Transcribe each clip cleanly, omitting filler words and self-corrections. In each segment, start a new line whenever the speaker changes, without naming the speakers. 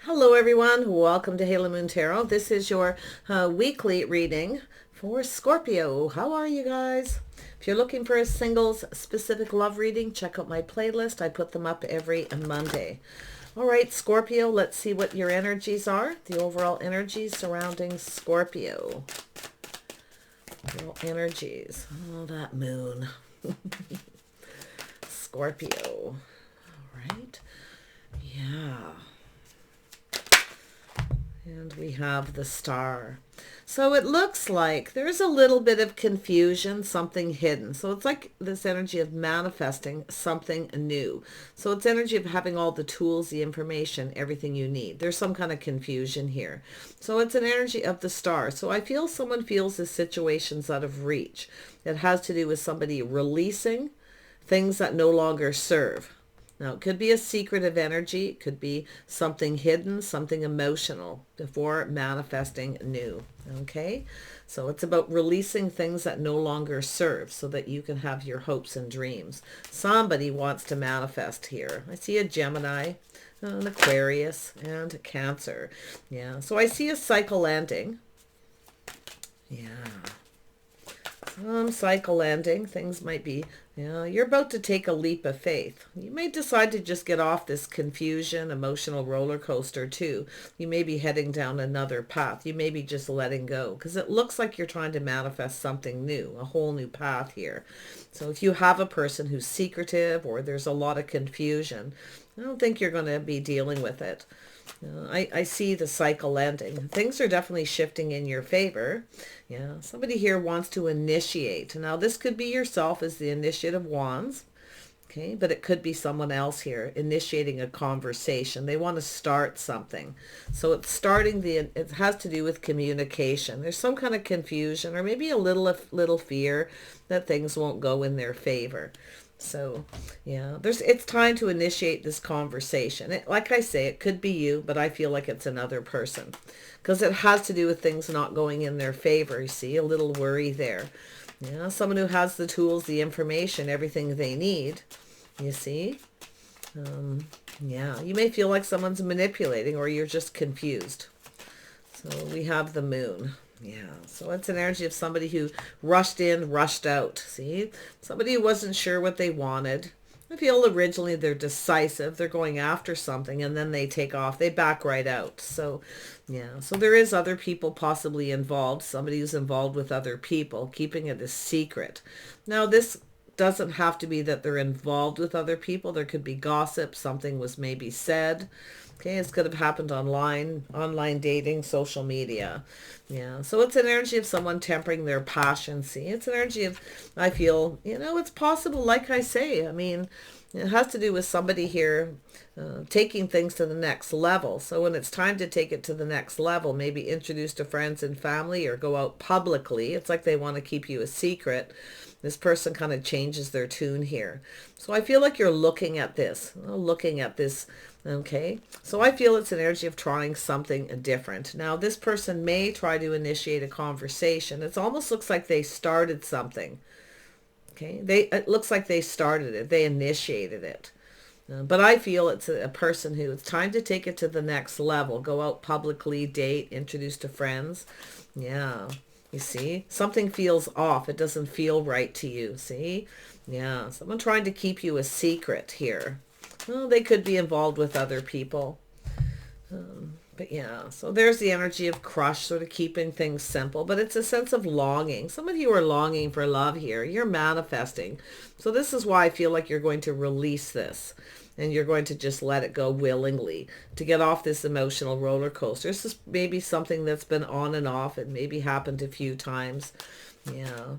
Hello everyone, welcome to Halo Moon Tarot. This is your weekly reading for Scorpio. How are you guys? If you're looking for a singles specific love reading, check out my playlist. I put them up every Monday. All right, Scorpio, let's see what your energies are. The overall energies surrounding Scorpio. Overall energies. Oh, that moon. Scorpio. All right. Yeah. And we have the star. So it looks like there's a little bit of confusion, something hidden. So it's like this energy of manifesting something new. So it's energy of having all the tools, the information, everything you need. There's some kind of confusion here. So it's an energy of the star. So I feel someone feels the situation's out of reach. It has to do with somebody releasing things that no longer serve. Now, it could be a secretive energy. It could be something hidden, something emotional before manifesting new. Okay? So it's about releasing things that no longer serve so that you can have your hopes and dreams. Somebody wants to manifest here. I see a Gemini, an Aquarius, and a Cancer. Yeah. So I see a cycle ending. Yeah. Some cycle ending. Things might be, you're about to take a leap of faith. You may decide to just get off this confusion, emotional roller coaster too. You may be heading down another path. You may be just letting go because it looks like you're trying to manifest something new, a whole new path here. So if you have a person who's secretive or there's a lot of confusion, I don't think you're going to be dealing with it. I see the cycle ending. Things are definitely shifting in your favor. Yeah, somebody here wants to initiate. Now, this could be yourself as the initiative wands. Okay, but it could be someone else here initiating a conversation. They want to start something. So it's starting it has to do with communication. There's some kind of confusion or maybe a little fear that things won't go in their favor. So, yeah, it's time to initiate this conversation. Like I say, it could be you, but I feel like it's another person because it has to do with things not going in their favor. You see, a little worry there. Yeah, someone who has the tools, the information, everything they need. You see? Yeah, you may feel like someone's manipulating or you're just confused. So we have the moon. Yeah, so it's an energy of somebody who rushed in, rushed out. See? Somebody who wasn't sure what they wanted. I feel originally they're decisive. They're going after something and then they take off. They back right out. So, yeah. So there is other people possibly involved. Somebody who's involved with other people, keeping it a secret. Now, this doesn't have to be that they're involved with other people. There could be gossip. Something was maybe said. Okay, it could have happened online dating, social media. Yeah, so it's an energy of someone tempering their passion. See, it's an energy of, I feel, it's possible, like I say. I mean, it has to do with somebody here taking things to the next level. So when it's time to take it to the next level, maybe introduce to friends and family or go out publicly. It's like they want to keep you a secret. This person kind of changes their tune here. So I feel like you're looking at this. Okay, so I feel it's an energy of trying something different. Now, this person may try to initiate a conversation. It almost looks like they started something. Okay, it looks like they started it. They initiated it. But I feel it's a person who it's time to take it to the next level. Go out publicly, date, introduce to friends. Yeah, you see? Something feels off. It doesn't feel right to you, see? Yeah, someone trying to keep you a secret here. Well, they could be involved with other people. But yeah, so there's the energy of crush, sort of keeping things simple. But it's a sense of longing. Some of you are longing for love here. You're manifesting. So this is why I feel like you're going to release this. And you're going to just let it go willingly to get off this emotional roller coaster. This is maybe something that's been on and off. It maybe happened a few times. Yeah.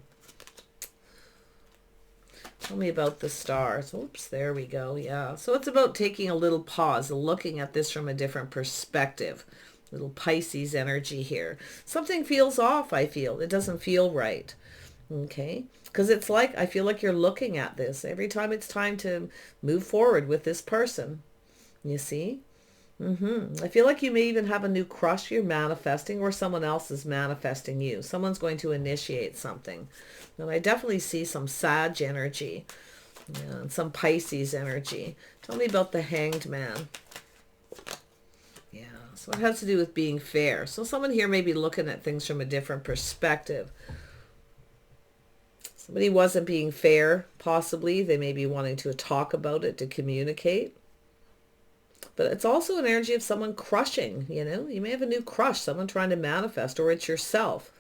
Tell me about the stars. Oops, there we go. Yeah. So it's about taking a little pause and looking at this from a different perspective. Little Pisces energy here. Something feels off, I feel. It doesn't feel right. Okay. Because it's like, I feel like you're looking at this every time it's time to move forward with this person. You see? I feel like you may even have a new crush you're manifesting or someone else is manifesting you. Someone's going to initiate something. And I definitely see some Sag energy and some Pisces energy. Tell me about the Hanged Man. Yeah. So it has to do with being fair. So someone here may be looking at things from a different perspective. Somebody wasn't being fair, possibly. They may be wanting to talk about it, to communicate. But it's also an energy of someone crushing, you know. You may have a new crush, someone trying to manifest, or it's yourself,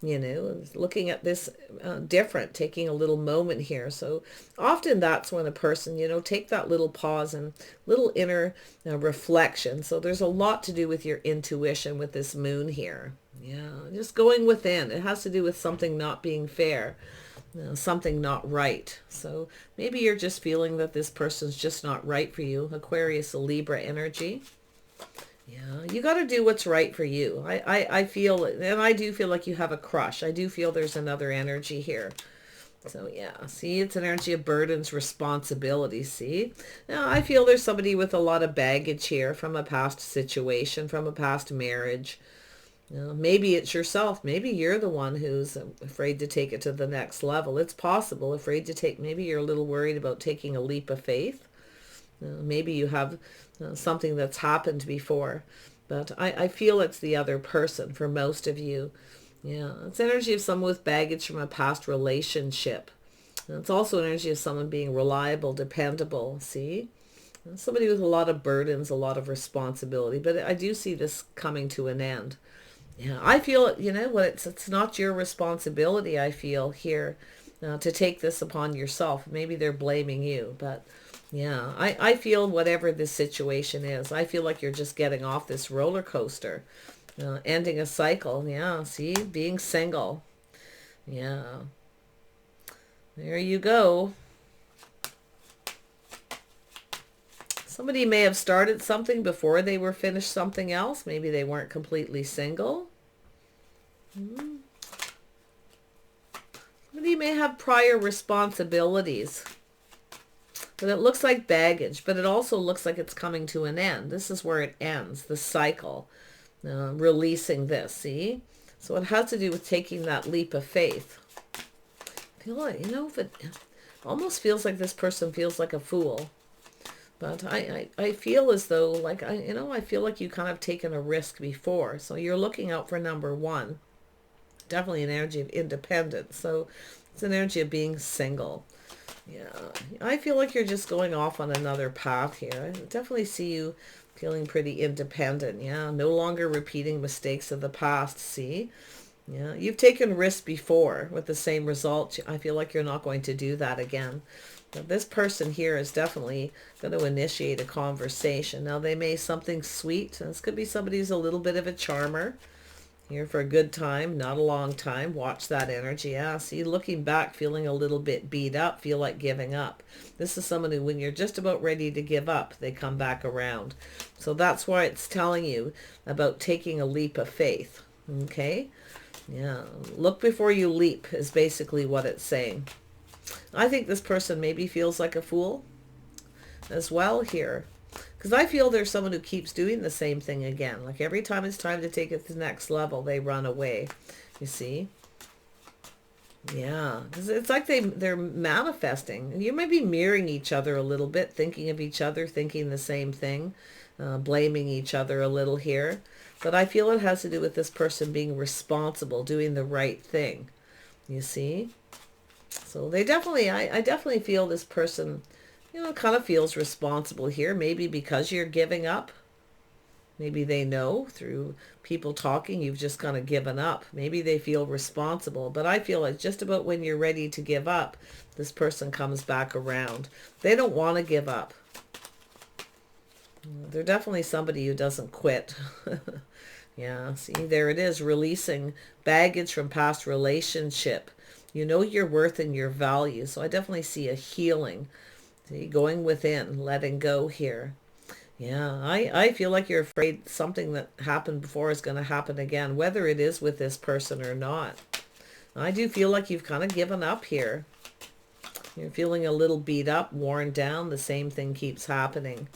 you know, looking at this different, taking a little moment here. So often that's when a person, you know, take that little pause and little inner reflection. So there's a lot to do with your intuition with this moon here. Yeah, just going within. It has to do with something not being fair. Something not right. So maybe you're just feeling that this person's just not right for you. Aquarius, a Libra energy. Yeah, you got to do what's right for you. I feel, and I do feel like you have a crush. I do feel there's another energy here. So yeah, see, it's an energy of burdens, responsibility, see? Now, I feel there's somebody with a lot of baggage here from a past situation, from a past marriage. You know, maybe it's yourself. Maybe you're the one who's afraid to take it to the next level. It's possible. Afraid to take, maybe you're a little worried about taking a leap of faith. Maybe you have something that's happened before. But I feel it's the other person for most of you. Yeah, it's energy of someone with baggage from a past relationship. And it's also energy of someone being reliable, dependable. See? Somebody with a lot of burdens, a lot of responsibility. But I do see this coming to an end. Yeah, I feel, you know what, it's not your responsibility, I feel, here to take this upon yourself. Maybe they're blaming you, but yeah, I feel whatever this situation is, I feel like you're just getting off this roller coaster, ending a cycle. Yeah, see, being single. Yeah, there you go. Somebody may have started something before they were finished something else. Maybe they weren't completely single. Somebody may have prior responsibilities. But it looks like baggage, but it also looks like it's coming to an end. This is where it ends, the cycle. Releasing this, see? So it has to do with taking that leap of faith. I feel like, you know, if it almost feels like this person feels like a fool. But I feel as though, like, I feel like you kind of taken a risk before. So you're looking out for number one. Definitely an energy of independence. So it's an energy of being single. Yeah, I feel like you're just going off on another path here. I definitely see you feeling pretty independent. Yeah, no longer repeating mistakes of the past. See? Yeah, you've taken risks before with the same result. I feel like you're not going to do that again. This person here is definitely going to initiate a conversation. Now, they may something sweet. This could be somebody who's a little bit of a charmer. Here for a good time, not a long time. Watch that energy. Yeah, see, looking back, feeling a little bit beat up, feel like giving up. This is someone who, when you're just about ready to give up, they come back around. So that's why it's telling you about taking a leap of faith. Okay? Yeah, look before you leap is basically what it's saying. I think this person maybe feels like a fool as well here. Because I feel there's someone who keeps doing the same thing again. Like every time it's time to take it to the next level, they run away. You see? Yeah. It's like they're manifesting. You might be mirroring each other a little bit, thinking of each other, thinking the same thing, blaming each other a little here. But I feel it has to do with this person being responsible, doing the right thing. You see? So they definitely, I definitely feel this person, you know, kind of feels responsible here. Maybe because you're giving up. Maybe they know through people talking, you've just kind of given up. Maybe they feel responsible. But I feel like just about when you're ready to give up, this person comes back around. They don't want to give up. They're definitely somebody who doesn't quit. Yeah, see, there it is, releasing baggage from past relationship. You know your worth and your value. So I definitely see a healing. See, going within, letting go here. Yeah, I feel like you're afraid something that happened before is going to happen again, whether it is with this person or not. I do feel like you've kind of given up here. You're feeling a little beat up, worn down. The same thing keeps happening.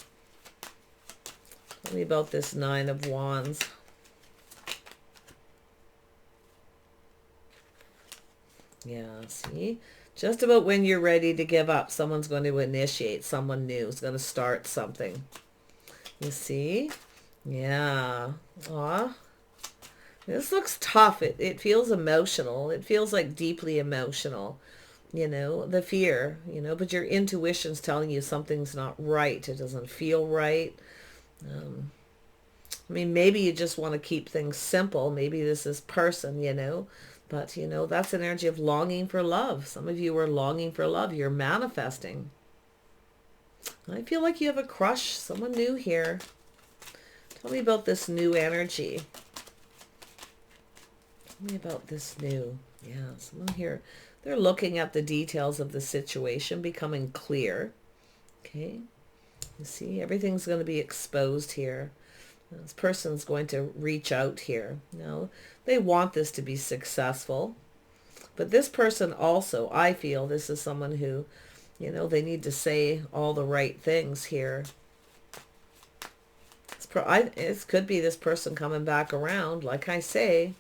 Tell me about this Nine of Wands. Yeah, see? Just about when you're ready to give up, someone's going to initiate, someone new is going to start something. You see? Yeah. Aw. This looks tough. It feels emotional. It feels like deeply emotional. The fear, but your intuition's telling you something's not right. It doesn't feel right. Um, I mean, maybe you just want to keep things simple. Maybe this is person, but that's an energy of longing for love. Some of you are longing for love. You're manifesting. I feel like you have a crush, someone new here. Tell me about this new energy. Tell me about this new. Yeah, someone here. They're looking at the details of the situation, becoming clear. Okay. You see, everything's going to be exposed here. This person's going to reach out here. They want this to be successful. But this person also, I feel this is someone who, they need to say all the right things here. It could be this person coming back around. Like I say,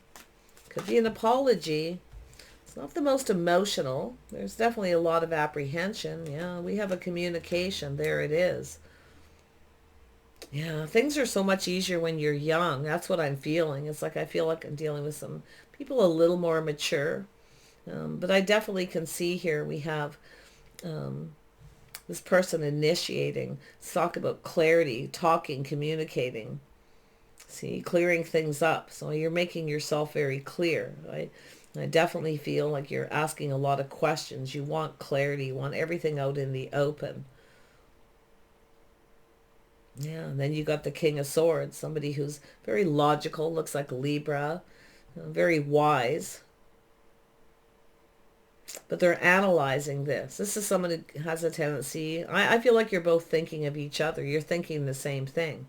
could be an apology. It's not the most emotional. There's definitely a lot of apprehension. Yeah, we have a communication. There it is. Yeah, things are so much easier when you're young. That's what I'm feeling. It's like I feel like I'm dealing with some people a little more mature. But I definitely can see here we have this person initiating. Let's talk about clarity, talking, communicating. See, clearing things up. So you're making yourself very clear. Right? I definitely feel like you're asking a lot of questions. You want clarity. You want everything out in the open. Yeah, and then you got the King of Swords, somebody who's very logical, looks like Libra, very wise. But they're analyzing this. This is someone who has a tendency, I feel like you're both thinking of each other. You're thinking the same thing.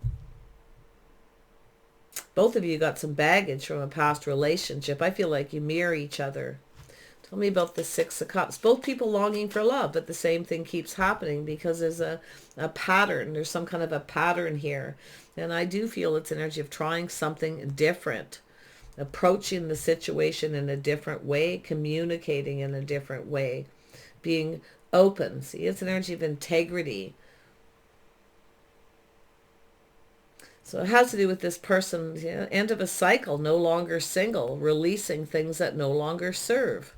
Both of you got some baggage from a past relationship. I feel like you mirror each other. Tell me about the Six of Cups. Both people longing for love, but the same thing keeps happening because there's a pattern. There's some kind of a pattern here. And I do feel it's energy of trying something different, approaching the situation in a different way, communicating in a different way, being open. See, it's an energy of integrity. So it has to do with this person, end of a cycle, no longer single, releasing things that no longer serve.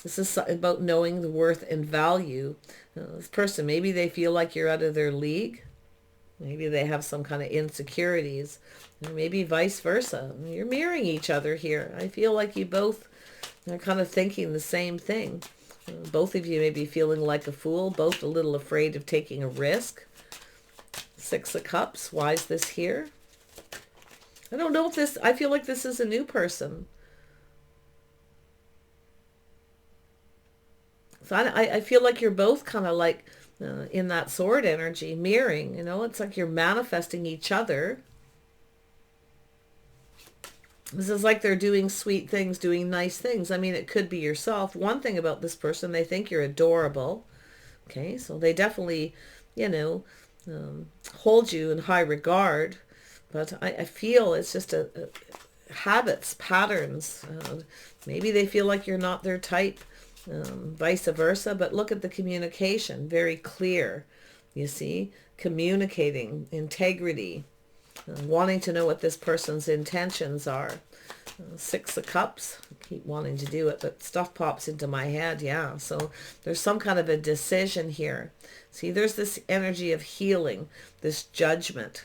This is about knowing the worth and value. This person, maybe they feel like you're out of their league. Maybe they have some kind of insecurities. Or maybe vice versa. You're mirroring each other here. I feel like you both are kind of thinking the same thing. Both of you may be feeling like a fool, both a little afraid of taking a risk. Six of Cups. Why is this here? I don't know if this, I feel like this is a new person. So I feel like you're both kind of like in that sword energy, mirroring, it's like you're manifesting each other. This is like they're doing sweet things, doing nice things. I mean, it could be yourself. One thing about this person, they think you're adorable. Okay, so they definitely, hold you in high regard. But I feel it's just habits, patterns. Maybe they feel like you're not their type. Vice versa, but look at the communication, very clear, you see, communicating, integrity, wanting to know what this person's intentions are. Six of Cups, I keep wanting to do it, but stuff pops into my head, yeah, so there's some kind of a decision here. See, there's this energy of healing, this judgment.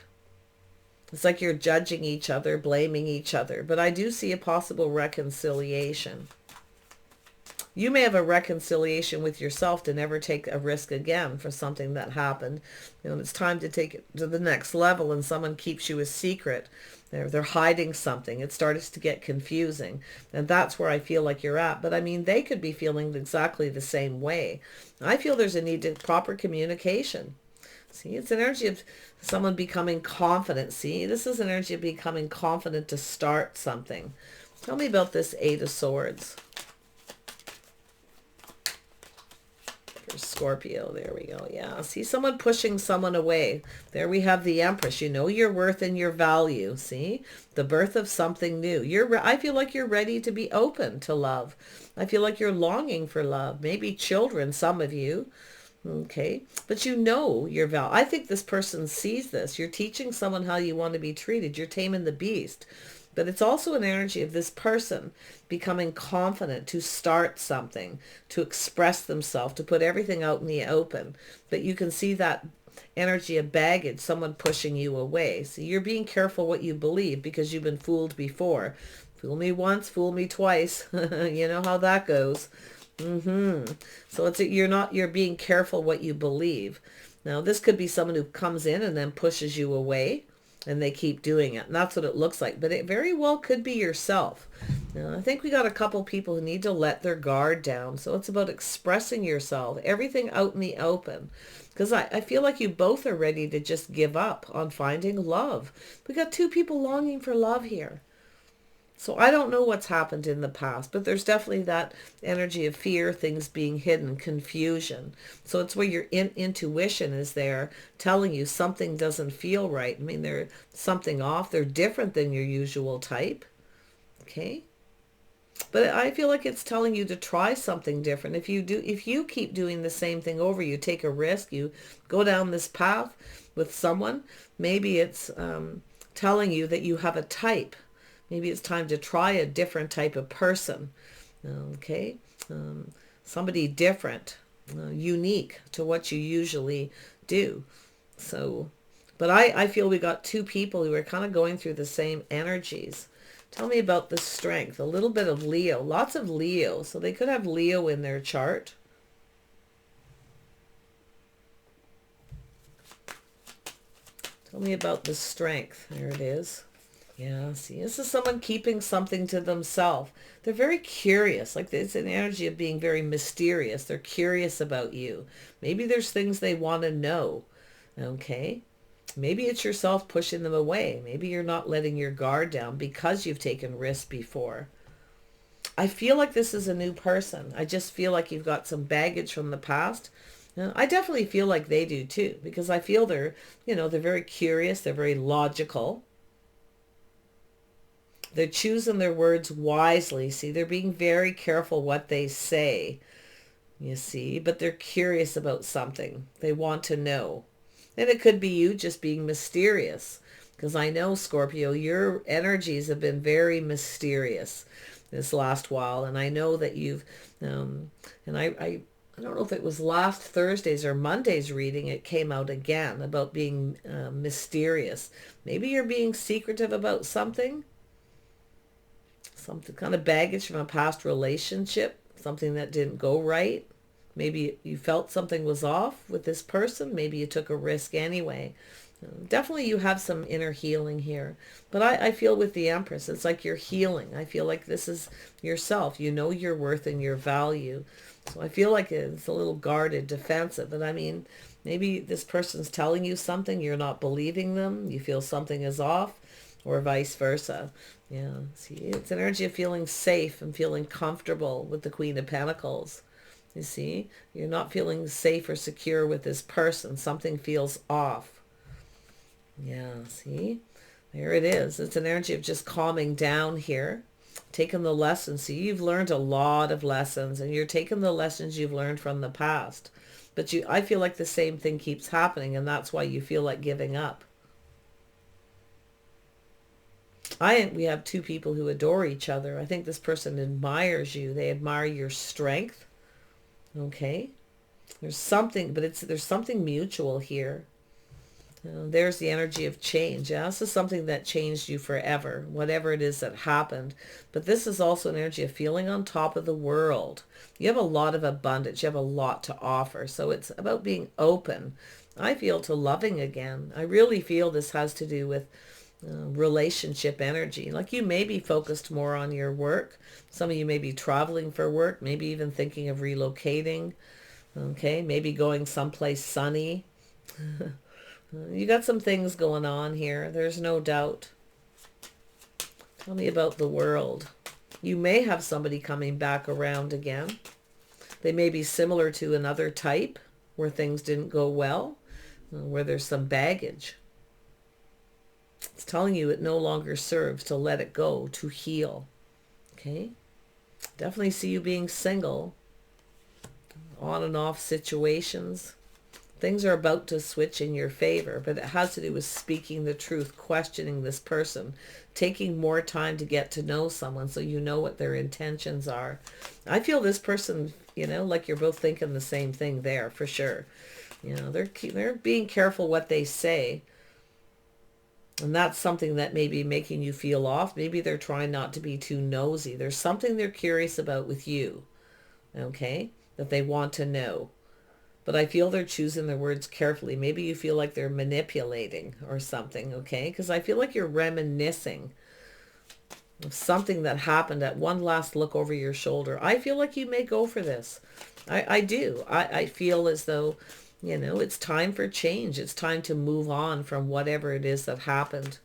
It's like you're judging each other, blaming each other, but I do see a possible reconciliation. You may have a reconciliation with yourself to never take a risk again for something that happened. It's time to take it to the next level and someone keeps you a secret. They're hiding something. It starts to get confusing. And that's where I feel like you're at. But I mean, they could be feeling exactly the same way. I feel there's a need to proper communication. See, it's an energy of someone becoming confident. See, this is an energy of becoming confident to start something. Tell me about this Eight of Swords. Scorpio, there we go. Yeah, see someone pushing someone away. There we have the Empress. You know your worth and your value. See, the birth of something new. I feel like you're ready to be open to love. I feel like you're longing for love. Maybe children, some of you. Okay, but you know your value. I think this person sees this. You're teaching someone how you want to be treated. You're taming the beast. But it's also an energy of this person becoming confident to start something, to express themselves, to put everything out in the open. But you can see that energy of baggage, someone pushing you away. So you're being careful what you believe because you've been fooled before. Fool me once, fool me twice. You know how that goes. So you're being careful what you believe. Now, this could be someone who comes in and then pushes you away, and they keep doing it. And that's what it looks like. But it very well could be yourself. Now, I think we got a couple people who need to let their guard down. So it's about expressing yourself, everything out in the open. Because I feel like you both are ready to just give up on finding love. We got two people longing for love here. So I don't know what's happened in the past, but there's definitely that energy of fear, things being hidden, confusion. So it's where your intuition is there telling you something doesn't feel right. I mean, there's something off. They're different than your usual type. Okay. But I feel like it's telling you to try something different. If you keep doing the same thing over, you take a risk, you go down this path with someone, maybe it's telling you that you have a type. Maybe it's time to try a different type of person. Okay. Somebody different, unique to what you usually do. So, but I feel we got two people who are kind of going through the same energies. Tell me about the strength. A little bit of Leo. Lots of Leo. So they could have Leo in their chart. Tell me about the strength. There it is. Yeah, see, this is someone keeping something to themselves. They're very curious. Like it's an energy of being very mysterious. They're curious about you. Maybe there's things they want to know. Okay. Maybe it's yourself pushing them away. Maybe you're not letting your guard down because you've taken risks before. I feel like this is a new person. I just feel like you've got some baggage from the past. I definitely feel like they do too, because I feel they're very curious. They're very logical. They're choosing their words wisely. See, they're being very careful what they say, you see, but they're curious about something. They want to know. And it could be you just being mysterious, because I know, Scorpio, your energies have been very mysterious this last while. And I know that you've, and I don't know if it was last Thursday's or Monday's reading, it came out again about being mysterious. Maybe you're being secretive about something. Something kind of baggage from a past relationship, something that didn't go right. Maybe you felt something was off with this person. Maybe you took a risk anyway. Definitely you have some inner healing here. But I feel with the Empress, it's like you're healing. I feel like this is yourself. You know your worth and your value. So I feel like it's a little guarded, defensive. But I mean, maybe this person's telling you something, you're not believing them. You feel something is off, or vice versa. Yeah, see, it's an energy of feeling safe and feeling comfortable with the Queen of Pentacles. You see, you're not feeling safe or secure with this person. Something feels off. Yeah, see, there it is. It's an energy of just calming down here, taking the lessons. See, you've learned a lot of lessons, and you're taking the lessons you've learned from the past. But I feel like the same thing keeps happening, and that's why you feel like giving up. We have two people who adore each other. I think this person admires you. They admire your strength. Okay. There's something, but there's something mutual here. There's the energy of change. Yeah, this is something that changed you forever, whatever it is that happened. But this is also an energy of feeling on top of the world. You have a lot of abundance. You have a lot to offer. So it's about being open, I feel, to loving again. I really feel this has to do with relationship energy. Like you may be focused more on your work. Some of you may be traveling for work, maybe even thinking of relocating. Okay, maybe going someplace sunny. You got some things going on here. There's no doubt. Tell me about the world. You may have somebody coming back around again. They may be similar to another type where things didn't go well, where there's some baggage. It's telling you it no longer serves, to let it go, to heal. Okay? Definitely see you being single. on and off situations. Things are about to switch in your favor, but it has to do with speaking the truth, questioning this person, taking more time to get to know someone so you know what their intentions are. I feel this person, you know, like you're both thinking the same thing there, for sure. You know, they're being careful what they say. And that's something that may be making you feel off. Maybe they're trying not to be too nosy. There's something they're curious about with you, okay, that they want to know. But I feel they're choosing their words carefully. Maybe you feel like they're manipulating or something, okay? Because I feel like you're reminiscing of something that happened at one last look over your shoulder. I feel like you may go for this. I do. I feel as though, you know, it's time for change. It's time to move on from whatever it is that happened.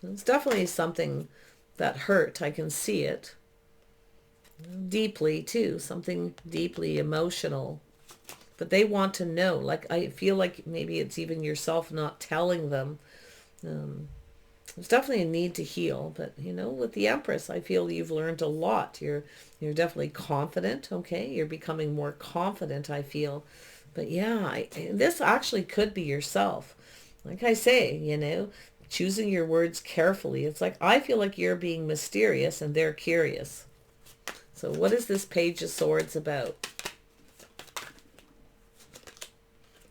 It's definitely something that hurt. I can see it. Deeply, too. Something deeply emotional. But they want to know. Like, I feel like maybe it's even yourself not telling them. There's definitely a need to heal. But, you know, with the Empress, I feel you've learned a lot. You're definitely confident, okay? You're becoming more confident, I feel. But yeah, this actually could be yourself. Like I say, you know, choosing your words carefully. It's like, I feel like you're being mysterious and they're curious. So what is this Page of Swords about?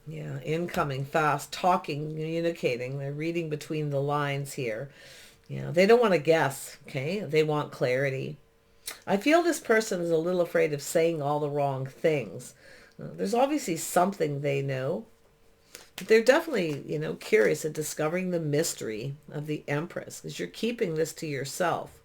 Yeah, incoming, fast, talking, communicating. They're reading between the lines here. Yeah, they don't want to guess, okay? They want clarity. I feel this person is a little afraid of saying all the wrong things. There's obviously something they know. But they're definitely, you know, curious at discovering the mystery of the Empress, because you're keeping this to yourself.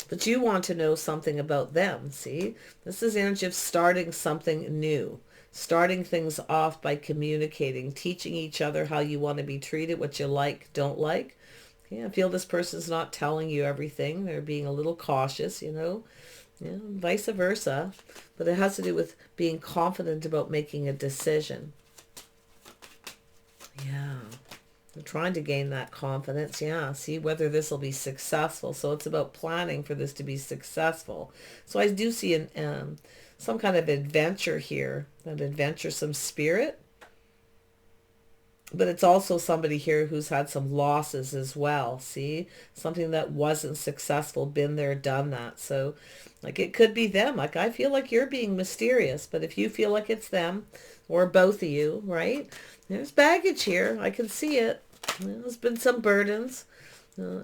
But you want to know something about them, see? This is energy of starting something new. Starting things off by communicating, teaching each other how you want to be treated, what you like, don't like. Yeah, I feel this person's not telling you everything. They're being a little cautious, you know. Yeah, vice versa. But it has to do with being confident about making a decision. Yeah. I'm trying to gain that confidence. Yeah, see whether this will be successful. So it's about planning for this to be successful. So I do see some kind of adventure here, an adventuresome spirit. But it's also somebody here who's had some losses as well. See, something that wasn't successful, been there, done that. So like it could be them. Like I feel like you're being mysterious, but if you feel like it's them or both of you, right? There's baggage here. I can see it. There's been some burdens.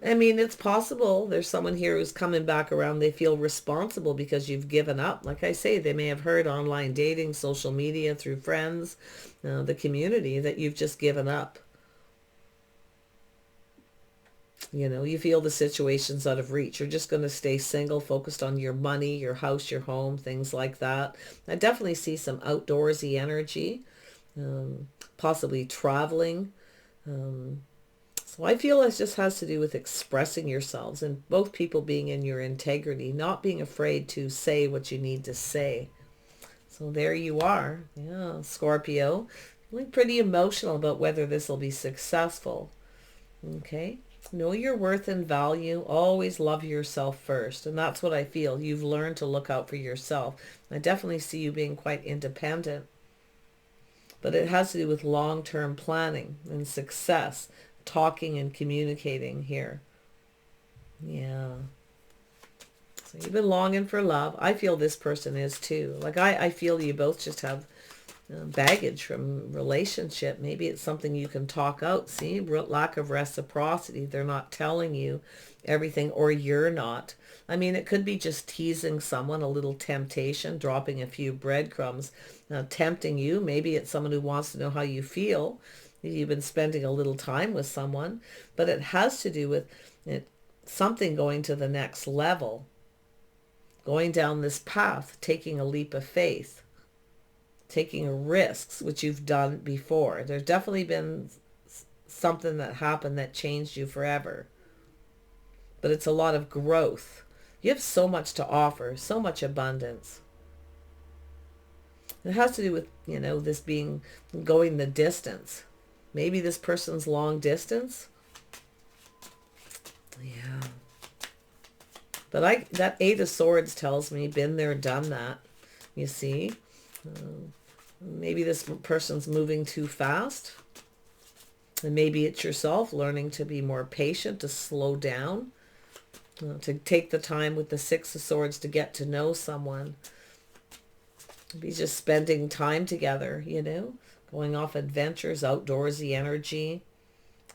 I mean, it's possible there's someone here who's coming back around. They feel responsible because you've given up. Like I say, they may have heard online dating, social media, through friends, the community, that you've just given up. You know, you feel the situation's out of reach. You're just going to stay single, focused on your money, your house, your home, things like that. I definitely see some outdoorsy energy, possibly traveling. So I feel it just has to do with expressing yourselves and both people being in your integrity, not being afraid to say what you need to say. So there you are. Yeah, Scorpio. Feeling pretty emotional about whether this will be successful. Okay. Know your worth and value. Always love yourself first. And that's what I feel. You've learned to look out for yourself. I definitely see you being quite independent. But it has to do with long-term planning and success. Talking and communicating here. Yeah. So you've been longing for love. I feel this person is too. Like I feel you both just have baggage from relationship. Maybe it's something you can talk out. See, lack of reciprocity. They're not telling you everything, or you're not. I mean, it could be just teasing someone, a little temptation, dropping a few breadcrumbs, tempting you. Maybe it's someone who wants to know how you feel. You've been spending a little time with someone, but it has to do with something going to the next level, going down this path, taking a leap of faith, taking risks, which you've done before. There's definitely been something that happened that changed you forever, but it's a lot of growth. You have so much to offer, so much abundance. It has to do with, you know, this being going the distance. Maybe this person's long distance. Yeah. But that Eight of Swords tells me, been there, done that. You see? Maybe this person's moving too fast. And maybe it's yourself learning to be more patient, to slow down, to take the time with the Six of Swords to get to know someone. Be just spending time together, you know, going off adventures, outdoorsy energy.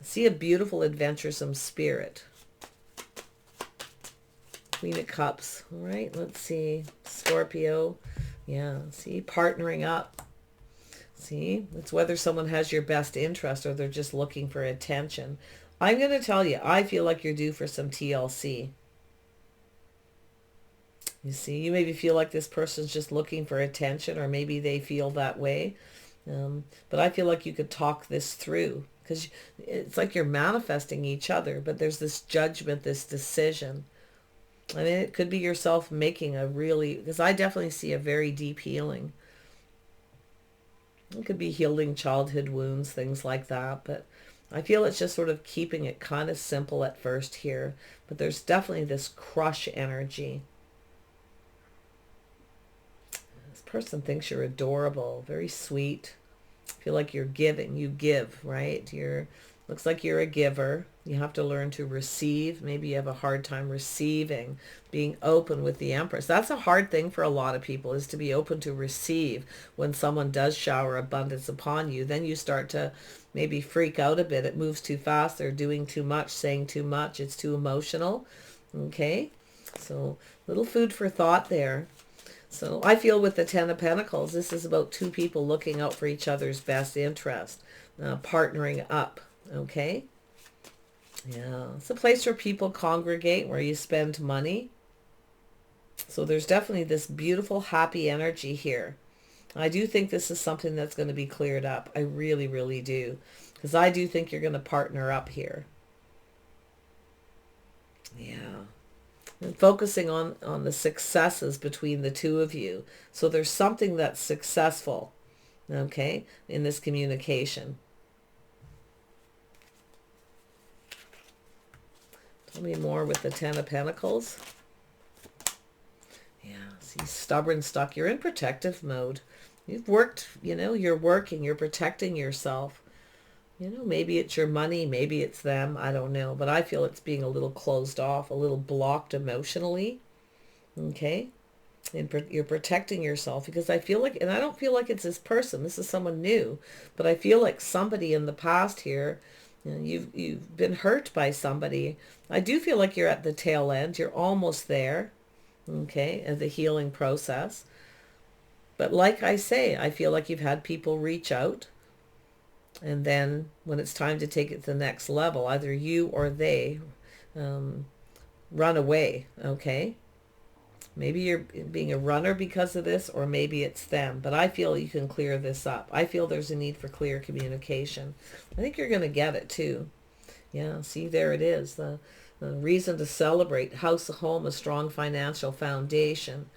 See a beautiful, adventuresome spirit. Queen of Cups. All right, let's see. Scorpio. Yeah, see, partnering up. See, it's whether someone has your best interest or they're just looking for attention. I'm going to tell you, I feel like you're due for some TLC. You see, you maybe feel like this person's just looking for attention, or maybe they feel that way. But I feel like you could talk this through, because it's like you're manifesting each other, but there's this judgment, this decision. I mean, it could be yourself making a really, because I definitely see a very deep healing. It could be healing childhood wounds, things like that. But I feel it's just sort of keeping it kind of simple at first here. But there's definitely this crush energy. This person thinks you're adorable, very sweet. Feel like you're giving. You give, right? Looks like you're a giver. You have to learn to receive. Maybe you have a hard time receiving, being open with the Empress. That's a hard thing for a lot of people, is to be open to receive when someone does shower abundance upon you. Then you start to maybe freak out a bit. It moves too fast. They're doing too much, saying too much. It's too emotional. Okay? So little food for thought there. So I feel with the Ten of Pentacles, this is about two people looking out for each other's best interest, partnering up. Okay? Yeah, it's a place where people congregate, where you spend money. So there's definitely this beautiful, happy energy here. I do think this is something that's going to be cleared up. I really, really do. Because I do think you're going to partner up here. Yeah. And focusing on the successes between the two of you. So there's something that's successful, okay, in this communication. Tell me more with the Ten of Pentacles. Yeah, see, stubborn, stuck. You're in protective mode. You've worked, you know, you're working, you're protecting yourself. You know, maybe it's your money, maybe it's them, I don't know. But I feel it's being a little closed off, a little blocked emotionally. Okay? And you're protecting yourself, because I feel like, and I don't feel like it's this person, this is someone new, but I feel like somebody in the past here, you know, you've been hurt by somebody. I do feel like you're at the tail end. You're almost there, okay, of the healing process. But like I say, I feel like you've had people reach out. And then when it's time to take it to the next level, either you or they run away, okay? Maybe you're being a runner because of this, or maybe it's them. But I feel you can clear this up. I feel there's a need for clear communication. I think you're going to get it too. Yeah, see, there it is. The reason to celebrate. House, home, a strong financial foundation.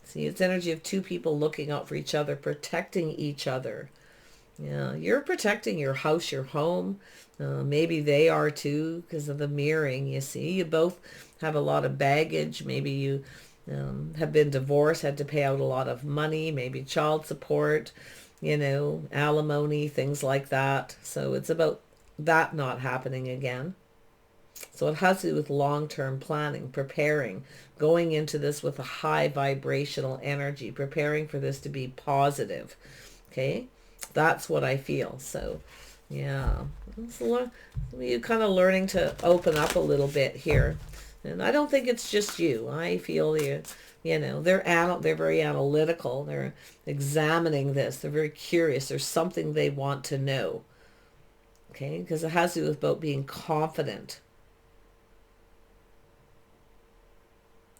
See, it's energy of two people looking out for each other, protecting each other. Yeah, you're protecting your house, your home. Maybe they are too, because of the mirroring, you see. You both have a lot of baggage. Maybe you have been divorced, had to pay out a lot of money, maybe child support, you know, alimony, things like that. So it's about that not happening again. So it has to do with long-term planning, preparing, going into this with a high vibrational energy, preparing for this to be positive. Okay? That's what I feel. So, yeah. You're kind of learning to open up a little bit here. And I don't think it's just you. I feel you know, they're very analytical. They're examining this. They're very curious. There's something they want to know. Okay? Because it has to do with about being confident.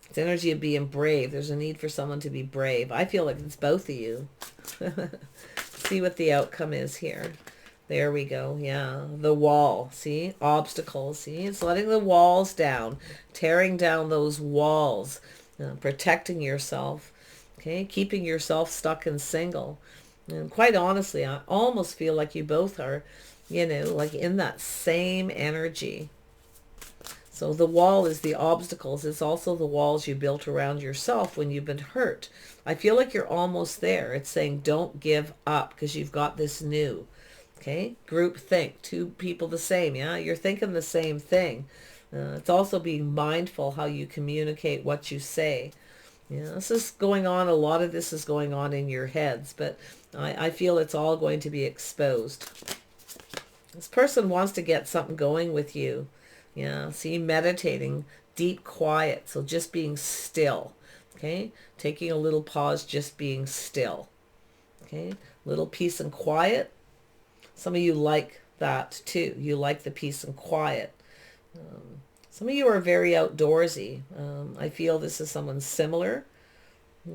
It's energy of being brave. There's a need for someone to be brave. I feel like it's both of you. See what the outcome is here. There we go. Yeah. The wall. See? Obstacles. See? It's letting the walls down. Tearing down those walls. Protecting yourself. Okay? Keeping yourself stuck and single. And quite honestly, I almost feel like you both are, you know, like in that same energy. So the wall is the obstacles. It's also the walls you built around yourself when you've been hurt. I feel like you're almost there. It's saying don't give up because you've got this new. Okay, group think, two people the same. Yeah, you're thinking the same thing. It's also being mindful how you communicate what you say. Yeah, this is going on. A lot of this is going on in your heads, but I feel it's all going to be exposed. This person wants to get something going with you. Yeah, see, meditating, deep quiet. So just being still. Okay, taking a little pause, just being still. Okay, little peace and quiet. Some of you like that too. You like the peace and quiet. Some of you are very outdoorsy. I feel this is someone similar.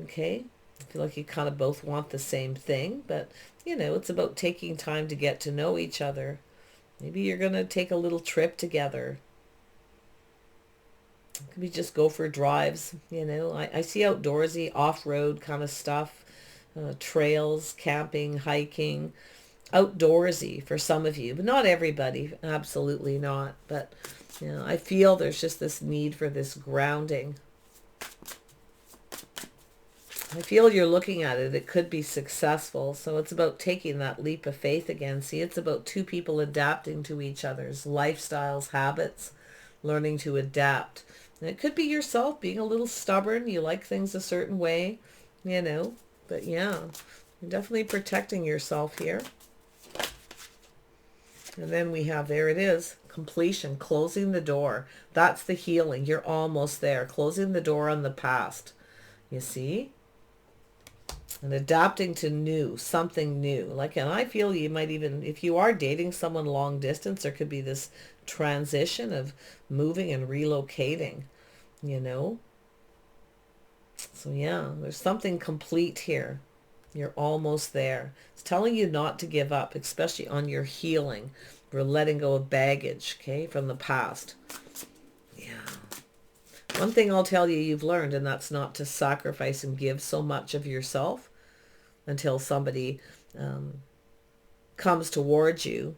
Okay, I feel like you kind of both want the same thing, but you know, it's about taking time to get to know each other. Maybe you're going to take a little trip together. Could be just go for drives, you know. I see outdoorsy, off-road kind of stuff, trails, camping, hiking, outdoorsy for some of you, but not everybody, absolutely not. But, you know, I feel there's just this need for this grounding. I feel you're looking at it. It could be successful. So it's about taking that leap of faith again. See, it's about two people adapting to each other's lifestyles, habits, learning to adapt. And it could be yourself being a little stubborn. You like things a certain way, you know. But yeah, you're definitely protecting yourself here. And then we have, there it is, completion, closing the door. That's the healing. You're almost there. Closing the door on the past. You see? And adapting to new, something new. Like, and I feel you might even, if you are dating someone long distance, there could be this transition of moving and relocating, you know. So yeah, there's something complete here. You're almost there. It's telling you not to give up, especially on your healing. We're letting go of baggage, okay, from the past. Yeah. One thing I'll tell you you've learned, and that's not to sacrifice and give so much of yourself until somebody comes towards you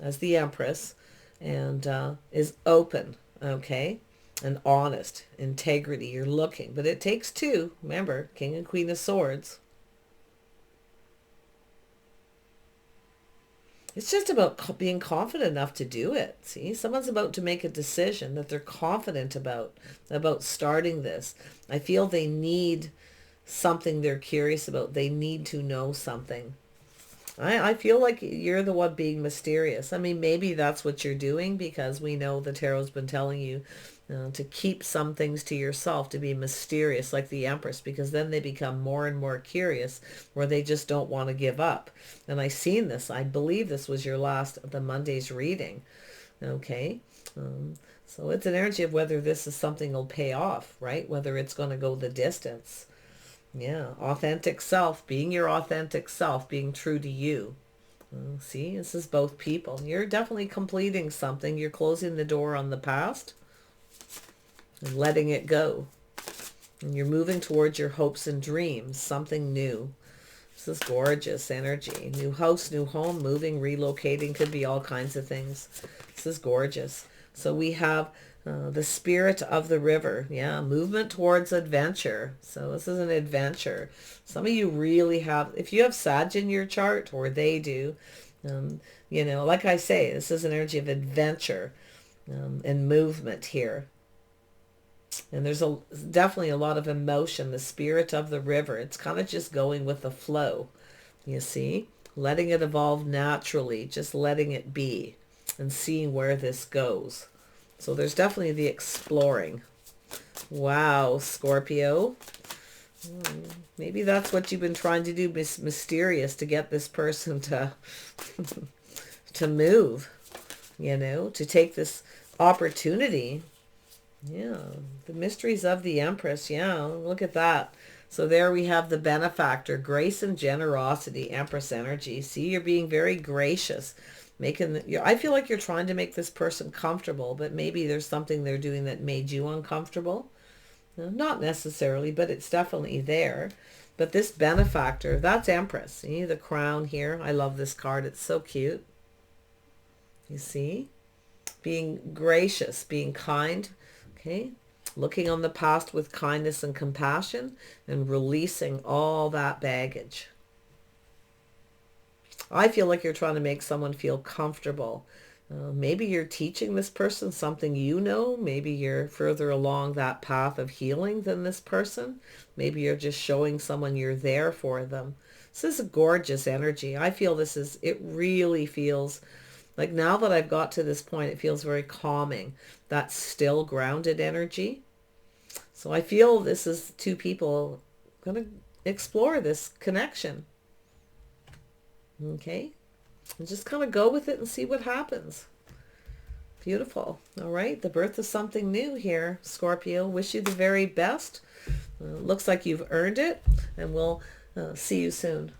as the Empress and is open, okay, and honest, integrity. You're looking, but it takes two. Remember, King and Queen of Swords. It's just about being confident enough to do it. See, someone's about to make a decision that they're confident about starting this. I feel they need something they're curious about. They need to know something. I feel like you're the one being mysterious. I mean, maybe that's what you're doing because we know the tarot's been telling you to keep some things to yourself, to be mysterious like the Empress, because then they become more and more curious where they just don't want to give up. And I've seen this. I believe this was your last, the Monday's reading. Okay. So it's an energy of whether this is something will pay off, right? Whether it's going to go the distance. Yeah, authentic self, being your authentic self, being true to you. See, this is both people. You're definitely completing something. You're closing the door on the past and letting it go. And you're moving towards your hopes and dreams, something new. This is gorgeous energy. New house, new home, moving, relocating, could be all kinds of things. This is gorgeous. So we have the spirit of the river. Yeah, movement towards adventure. So this is an adventure. Some of you really have, if you have Sag in your chart, or they do, you know, like I say, this is an energy of adventure and movement here. And there's definitely a lot of emotion, the spirit of the river. It's kind of just going with the flow, you see, letting it evolve naturally, just letting it be and seeing where this goes. So there's definitely the exploring. Wow, Scorpio. Maybe that's what you've been trying to do, mysterious, to get this person to to move, you know, to take this opportunity. Yeah, the mysteries of the Empress. Yeah, look at that. So there we have the benefactor, grace and generosity, Empress energy. See, you're being very gracious. I feel like you're trying to make this person comfortable, but maybe there's something they're doing that made you uncomfortable. No, not necessarily, but it's definitely there. But this benefactor, that's Empress. See the crown here? I love this card. It's so cute. You see? being gracious, being kind, okay? Looking on the past with kindness and compassion and releasing all that baggage. I feel like you're trying to make someone feel comfortable. Maybe you're teaching this person something you know. Maybe you're further along that path of healing than this person. Maybe you're just showing someone you're there for them. This is a gorgeous energy. I feel it really feels like, now that I've got to this point, it feels very calming. That still grounded energy. So I feel this is two people going to explore this connection. Okay. And just kind of go with it and see what happens. Beautiful. All right. The birth of something new here, Scorpio. Wish you the very best. Looks like you've earned it. And we'll see you soon.